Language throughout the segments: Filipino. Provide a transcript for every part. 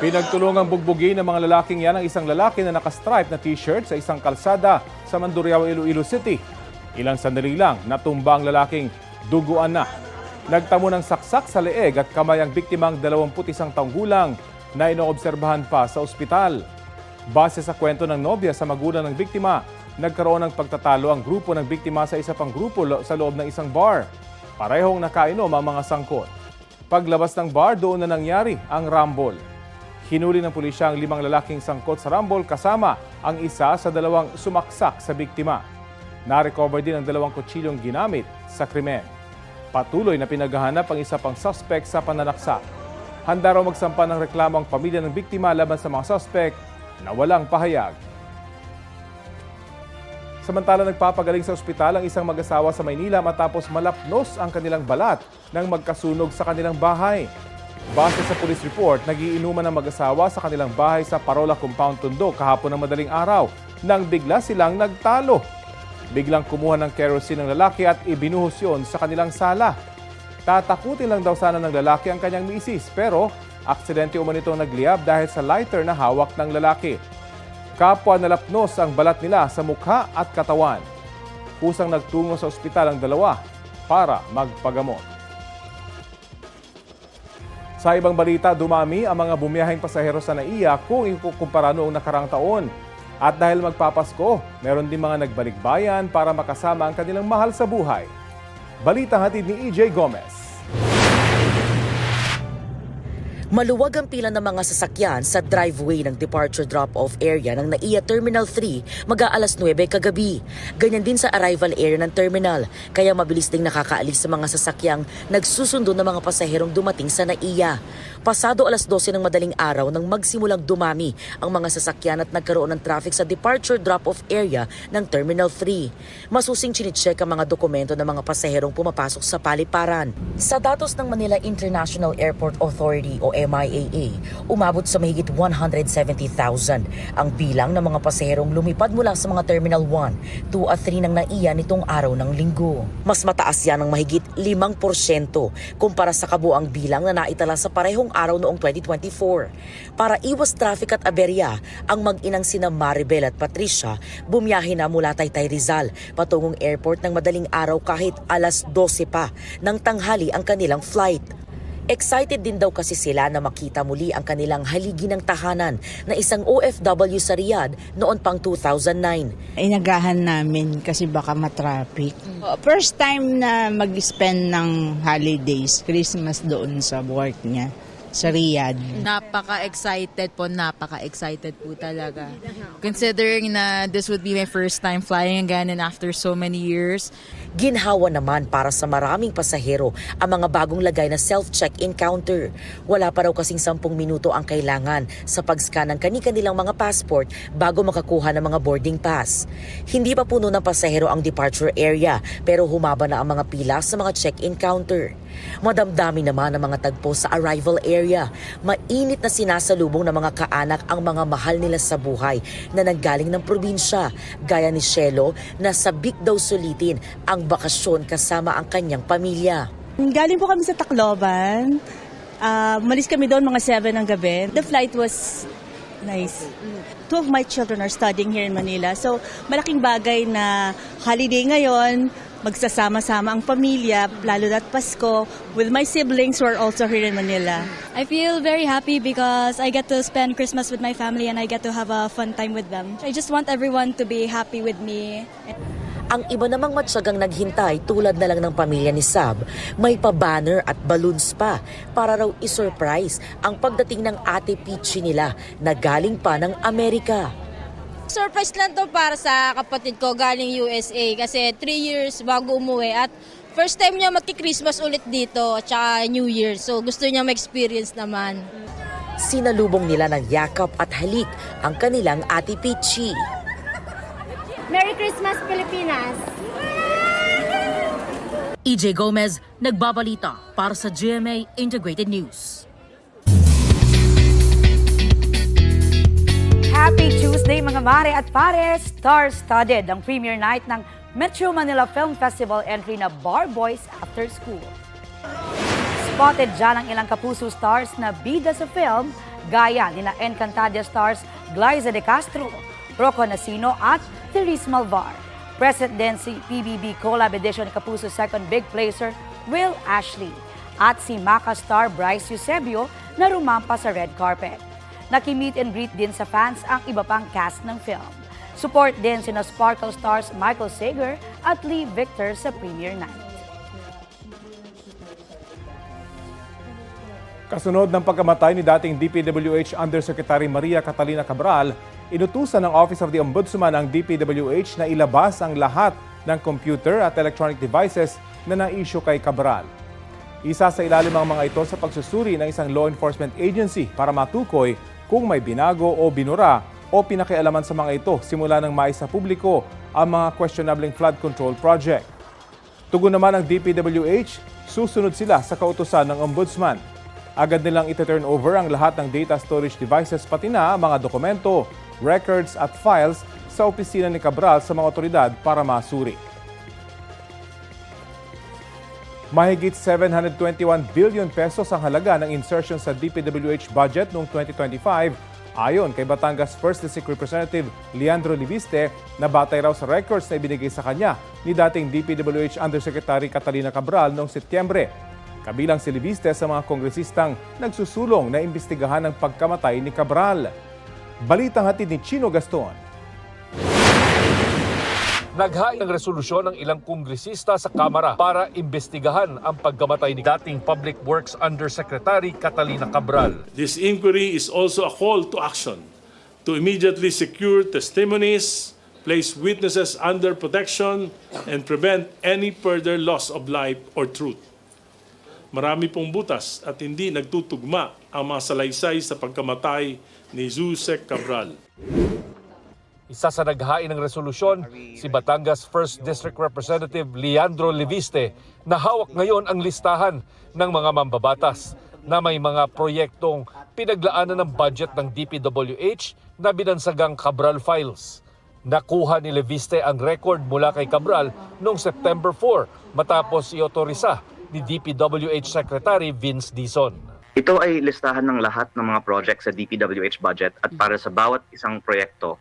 Pinagtulungang bugbugin ng mga lalaking yan ang isang lalaki na nakastripe na t-shirt sa isang kalsada sa Mandurriao, Iloilo City. Ilang sandali lang, natumba ang lalaking duguan na. Nagtamo ng saksak sa leeg at kamay ang biktimang 21 taong gulang na inoobserbahan pa sa ospital. Base sa kwento ng nobya sa magulang ng biktima, nagkaroon ng pagtatalo ang grupo ng biktima sa isa pang grupo sa loob ng isang bar. Parehong nakainom ang mga sangkot. Paglabas ng bar, doon na nangyari ang rumble. Hinuli ng pulisya ang 5 lalaking sangkot sa rumble kasama ang isa sa 2 sumaksak sa biktima. Na-recover din ang 2 kutsilyong ginamit sa krimen. Patuloy na pinaghahanap ang isa pang suspect sa pananaksak. Handa raw magsampa ng reklamo ang pamilya ng biktima laban sa mga suspect na walang pahayag. Samantala, nagpapagaling sa ospital ang isang mag-asawa sa Maynila matapos malapnos ang kanilang balat nang magkasunog sa kanilang bahay. Base sa police report, nagiinuman ng mag-asawa sa kanilang bahay sa Parola Compound Tondo kahapon ng madaling araw nang bigla silang nagtalo. Biglang kumuha ng kerosene ng lalaki at ibinuhos yun sa kanilang sala. Tatakutin lang daw sana ng lalaki ang kanyang misis pero aksidente umano itong nagliyab dahil sa lighter na hawak ng lalaki. Kapwa nalapnos ang balat nila sa mukha at katawan. Kusang nagtungo sa ospital ang dalawa para magpagamot. Sa ibang balita, dumami ang mga bumiyaheng pasahero sa NAIA kung ikukumpara noong nakarang taon. At dahil magpapasko, meron din mga nagbalikbayan para makasama ang kanilang mahal sa buhay. Balita hatid ni EJ Gomez. Maluwag ang pila ng mga sasakyan sa driveway ng departure drop-off area ng NAIA Terminal 3 mag-aalas 9 kagabi. Ganyan din sa arrival area ng terminal, kaya mabilis ding nakakaalis sa mga sasakyang nagsusundo ng mga pasaherong dumating sa NAIA. Pasado alas 12 ng madaling araw nang magsimulang dumami ang mga sasakyan at nagkaroon ng traffic sa departure drop-off area ng Terminal 3. Masusing chinicheck ang mga dokumento ng mga pasaherong pumapasok sa paliparan. Sa datos ng Manila International Airport Authority o MIAA, umabot sa mahigit 170,000 ang bilang ng mga pasaherong lumipad mula sa mga Terminal 1, 2 at 3 ng NAIA nitong araw ng linggo. Mas mataas yan ng mahigit 5% kumpara sa kabuang bilang na naitala sa parehong araw noong 2024. Para iwas traffic at aberya, ang mag-inang sina Maribel at Patricia bumiyahe na mula Taytay Rizal patungong airport ng madaling araw kahit alas 12 pa ng tanghali ang kanilang flight. Excited din daw kasi sila na makita muli ang kanilang haligi ng tahanan na isang OFW sa Riyadh noon pang 2009. Inagahan namin kasi baka matraffic. First time na mag-spend ng holidays, Christmas doon sa work niya sa Riyadh. Napaka-excited po talaga. Considering na this would be my first time flying again and after so many years. Ginhawa naman para sa maraming pasahero ang mga bagong lagay na self-check-in counter. Wala pa raw kasing 10 minuto ang kailangan sa pag-scan ng kani-kanilang mga passport bago makakuha ng mga boarding pass. Hindi pa puno ng pasahero ang departure area pero humaba na ang mga pila sa mga check-in counter. Madamdami naman ang mga tagpo sa arrival area. Mainit na sinasalubong ng mga kaanak ang mga mahal nila sa buhay na nanggaling ng probinsya. Gaya ni Shelo na sabik daw sulitin ang bakasyon kasama ang kanyang pamilya. Galing po kami sa Tacloban. Malis kami doon mga 7 ng gabi. The flight was nice. 2 of my children are studying here in Manila. So malaking bagay na holiday ngayon, magsasama-sama ang pamilya, lalo na't Pasko, with my siblings who are also here in Manila. I feel very happy because I get to spend Christmas with my family and I get to have a fun time with them. I just want everyone to be happy with me. Ang iba namang matyagang naghintay tulad na lang ng pamilya ni Sab, may pa-banner at balloons pa para raw isurprise ang pagdating ng Ate Peachy nila na galing pa ng Amerika. Surprise lang to para sa kapatid ko galing USA kasi 3 years bago umuwi at first time niya magki-Christmas ulit dito at saka New Year. So gusto niya ma-experience naman. Sinalubong nila ng yakap at halik ang kanilang Ate Peachy. Merry Christmas, Pilipinas! EJ Gomez, nagbabalita para sa GMA Integrated News. Happy Tuesday mga mare at pare! Star-studded ang premiere night ng Metro Manila Film Festival entry na Bar Boys After School. Spotted dyan ang ilang kapuso stars na bida sa film gaya ni na Encantadia stars Glyza De Castro, Rocco Nasino at Therese Malvar. Present din si PBB Collab Edition Kapuso second big placer Will Ashley at si Maka star Bryce Eusebio na rumampa sa red carpet. Naki-meet and greet din sa fans ang iba pang cast ng film. Support din sina Sparkle stars Michael Sager at Lee Victor sa premiere night. Kasunod ng pagkamatay ni dating DPWH Undersecretary Maria Catalina Cabral, inutusan ng Office of the Ombudsman ang DPWH na ilabas ang lahat ng computer at electronic devices na na-issue kay Cabral. Isa sa ilalim ang mga ito sa pagsusuri ng isang law enforcement agency para matukoy kung may binago o binura o pinakialaman sa mga ito simula ng mais sa publiko ang mga questionabling flood control project. Tugon naman ng DPWH, susunod sila sa kautusan ng Ombudsman. Agad nilang iti-turn over ang lahat ng data storage devices pati na mga dokumento, records at files sa opisina ni Cabral sa mga otoridad para masuri. Mahigit 721 billion pesos ang halaga ng insertion sa DPWH budget noong 2025 ayon kay Batangas 1st District Representative Leandro Liviste na batay raw sa records na ibinigay sa kanya ni dating DPWH Undersecretary Catalina Cabral noong Setyembre. Kabilang si Liviste sa mga kongresistang nagsusulong na imbestigahan ang pagkamatay ni Cabral. Balitang hatid ni Chino Gaston. Naghain ng resolusyon ng ilang kongresista sa Kamara para imbestigahan ang pagkamatay ni dating Public Works Undersecretary Catalina Cabral. This inquiry is also a call to action to immediately secure testimonies, place witnesses under protection, and prevent any further loss of life or truth. Marami pong butas at hindi nagtutugma ang mga salaysay sa pagkamatay ni Zusek Cabral. Isa sa naghain ng resolusyon, si Batangas 1st District Representative Leandro Liviste na hawak ngayon ang listahan ng mga mambabatas na may mga proyektong pinaglaanan ng budget ng DPWH na binansagang Cabral Files. Nakuha ni Liviste ang record mula kay Cabral noong September 4 matapos i-otorisa ni DPWH Secretary Vince Dizon. Ito ay listahan ng lahat ng mga projects sa DPWH budget at para sa bawat isang proyekto,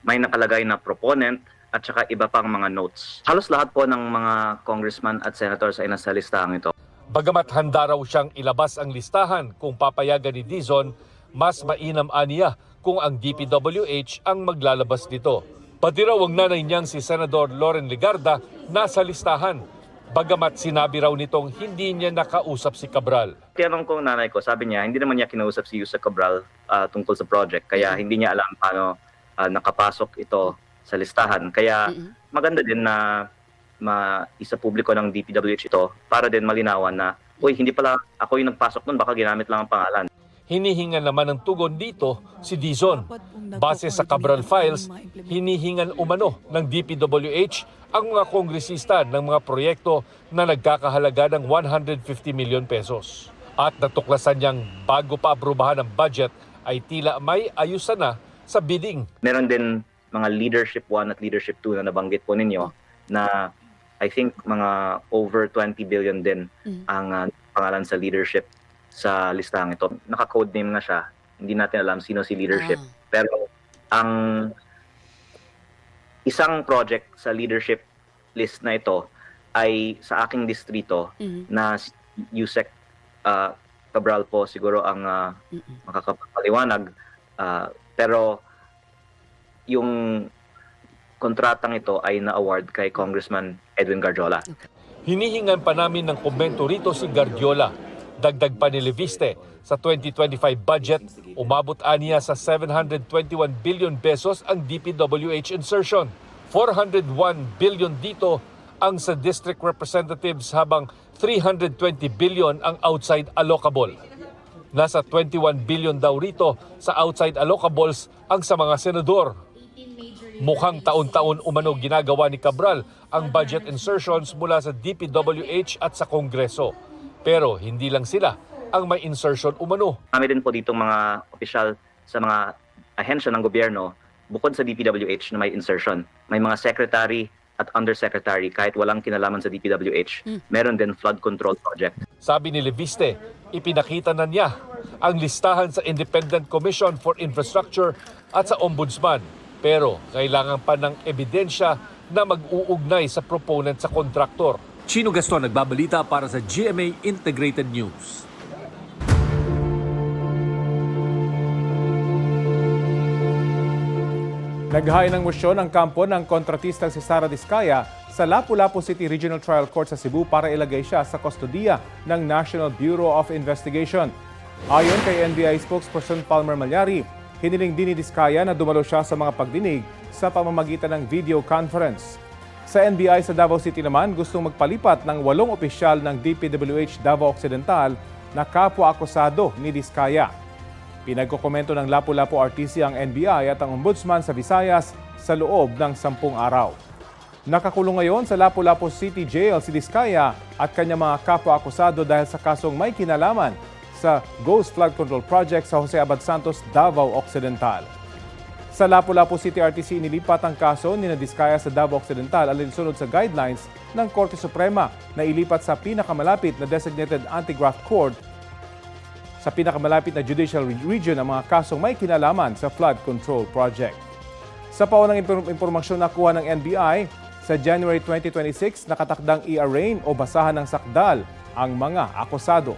may nakalagay na proponent at saka iba pang mga notes. Halos lahat po ng mga congressman at senators ay nasa listahang ito. Bagamat handa raw siyang ilabas ang listahan kung papayagan ni Dizon, mas mainam aniya kung ang DPWH ang maglalabas nito. Pati raw ang nanay niyang si Senador Loren Legarda nasa listahan. Bagamat sinabi raw nitong hindi niya nakausap si Cabral. Tinanong ko ang nanay ko, sabi niya hindi naman niya kinausap si Yusek Cabral tungkol sa project. Kaya hindi niya alam paano nakapasok ito sa listahan. Kaya maganda din na isa publiko ng DPWH ito para din malinawan na, uy, hindi pala ako yung nagpasok nun, baka ginamit lang ang pangalan. Hinihingan naman ng tugon dito si Dizon. Base sa Cabral Files, hinihingan umano ng DPWH ang mga kongresista ng mga proyekto na nagkakahalaga ng 150 million pesos. At natuklasan niyang bago pa aprubahan ang budget ay tila may ayusan na sa bidding. Meron din mga Leadership 1 at Leadership 2 na nabanggit po ninyo na I think mga over 20 billion din ang pangalan sa leadership sa listahang ito. Naka-codename na siya. Hindi natin alam sino si leadership. Pero ang isang project sa leadership list na ito ay sa aking distrito na si Yusek Cabral po siguro ang makakapaliwanag. Pero yung kontratang ito ay na-award kay Congressman Edwin Garjola. Hinihingan pa namin ng komento rito si Guardiola. Dagdag pa ni Liviste, sa 2025 budget, umabot aniya sa 721 billion pesos ang DPWH insertion. 401 billion dito ang sa district representatives habang 320 billion ang outside allocable. Nasa 21 billion daw rito sa outside allocables ang sa mga senador. Mukhang taon-taon umano ginagawa ni Cabral ang budget insertions mula sa DPWH at sa Kongreso. Pero hindi lang sila ang may insertion umano. Kami din po dito mga opisyal sa mga ahensya ng gobyerno, bukod sa DPWH na may insertion, may mga secretary at undersecretary kahit walang kinalaman sa DPWH, meron din flood control project. Sabi ni Liviste, ipinakita na niya ang listahan sa Independent Commission for Infrastructure at sa Ombudsman. Pero kailangan pa ng ebidensya na mag-uugnay sa proponent sa kontraktor. Chino Gaston nagbabalita para sa GMA Integrated News. Naghain ng mosyon ang kampo ng kontratistang si Sara Diskaya sa Lapu-Lapu City Regional Trial Court sa Cebu para ilagay siya sa kustodiya ng National Bureau of Investigation. Ayon kay NBI spokesperson Palmer Malyari, hiniling din ni Diskaya na dumalo siya sa mga pagdinig sa pamamagitan ng video conference. Sa NBI sa Davao City naman, gustong magpalipat ng 8 opisyal ng DPWH Davao Occidental na kapwa-akusado ni Diskaya. Pinagkokomento ng Lapu-Lapu RTC ang NBI at ang Ombudsman sa Visayas sa loob ng 10 araw. Nakakulong ngayon sa Lapu-Lapu City Jail si Diskaya at kanyang mga kapwa-akusado dahil sa kasong may kinalaman sa Ghost Flood Control Project sa Jose Abad Santos, Davao Occidental. Sa Lapu-Lapu City RTC inilipat ang kaso ni Diskaya sa Davao Occidental alinsunod sa guidelines ng Korte Suprema na ilipat sa pinakamalapit na designated anti-graft court sa pinakamalapit na judicial region ang mga kasong may kinalaman sa flood control project. Sa paunang impormasyon na kuha ng NBI, sa January 2026 nakatakdang i-arraign o basahan ng sakdal ang mga akusado.